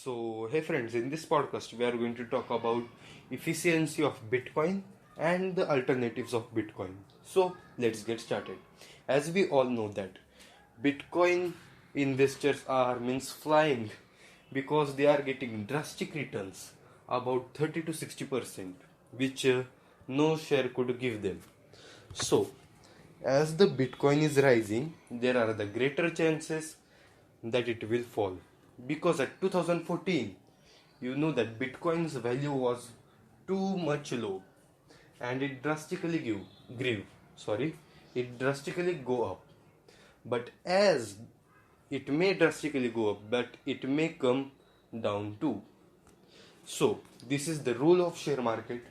So, hey friends, in this podcast, we are going to talk about efficiency of Bitcoin and the alternatives of Bitcoin. So, let's get started. As we all know that Bitcoin investors are means flying because they are getting drastic returns about 30 to 60%, which no share could give them. So, as the Bitcoin is rising, there are the greater chances that it will fall. Because at 2014, you know that Bitcoin's value was too much low and it drastically grew. Sorry, it drastically go up. But as it may drastically go up, but it may come down too. So, this is the rule of share market,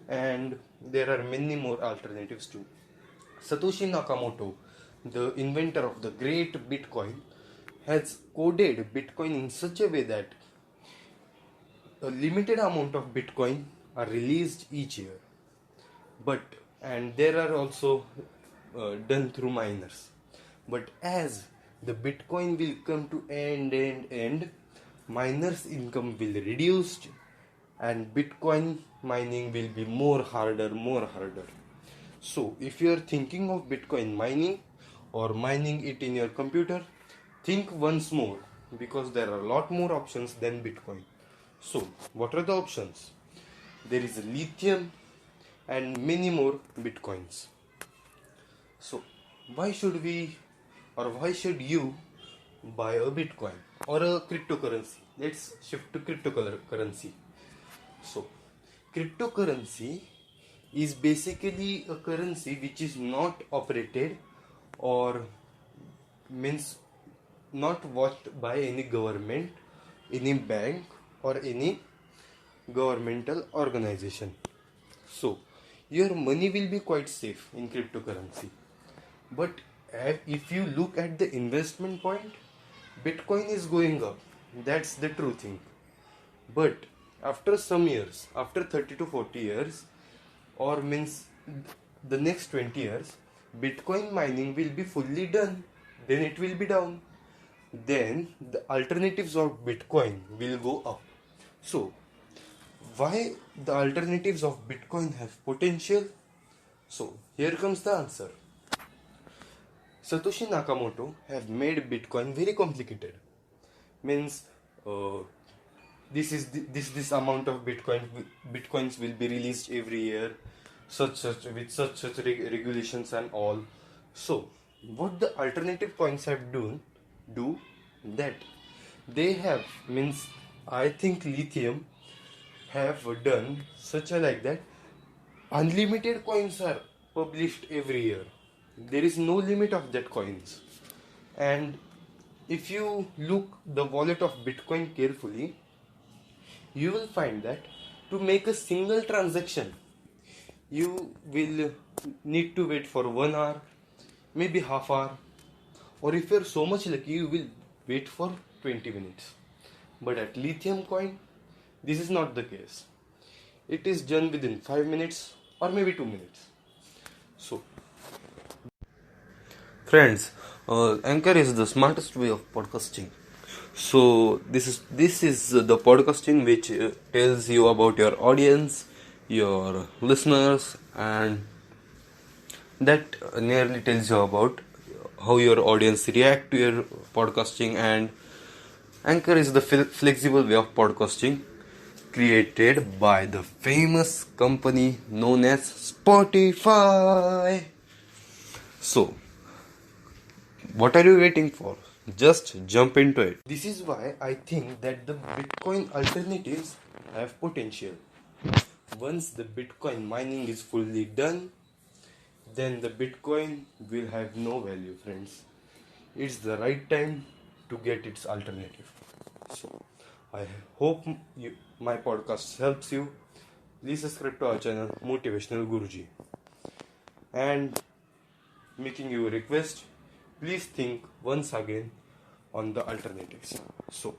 and there are many more alternatives too. Satoshi Nakamoto, the inventor of the great Bitcoin, has coded Bitcoin in such a way that a limited amount of Bitcoin are released each year. But and there are also done through miners. But as the Bitcoin will come to end, miners' income will reduced, and Bitcoin mining will be more harder. So, if you are thinking of Bitcoin mining or mining it in your computer, think once more because there are a lot more options than Bitcoin. So, what are the options? There is lithium and many more Bitcoins. So, why should we or why should you buy a Bitcoin or a cryptocurrency? Let's shift to cryptocurrency. So, cryptocurrency is basically a currency which is not operated or means not watched by any government, any bank, or any governmental organization. So, your money will be quite safe in cryptocurrency. But if you look at the investment point, Bitcoin is going up. That's the true thing. But after some years, after 30 to 40 years, or means the next 20 years, Bitcoin mining will be fully done. Then it will be down. Then the alternatives of Bitcoin will go up. So, why the alternatives of Bitcoin have potential? So, here comes the answer. Satoshi Nakamoto have made Bitcoin very complicated. Means uh, this amount of bitcoins will be released every year, such regulations and all. So, what the alternative coins have do that they have means I think lithium have done such a like that unlimited coins are published every year. There is no limit of that coins. And if you look the wallet of Bitcoin carefully, you will find that to make a single transaction, you will need to wait for 1 hour, maybe half hour, or if you're so much lucky, you will wait for 20 minutes. But at Lithium Coin, this is not the case. It is done within 5 minutes or maybe 2 minutes. So, friends, Anchor is the smartest way of podcasting. So this is the podcasting which tells you about your audience, your listeners, and that nearly tells you about how your audience react to your podcasting. And Anchor is the flexible way of podcasting created by the famous company known as Spotify. So, what are you waiting for? Just jump into it. This is why I think that the Bitcoin alternatives have potential. Once the Bitcoin mining is fully done, then the Bitcoin will have no value, friends. It's the right time to get its alternative. So, I hope my podcast helps you. Please subscribe to our channel, Motivational Guruji. And making you a request, please think once again on the alternatives. So,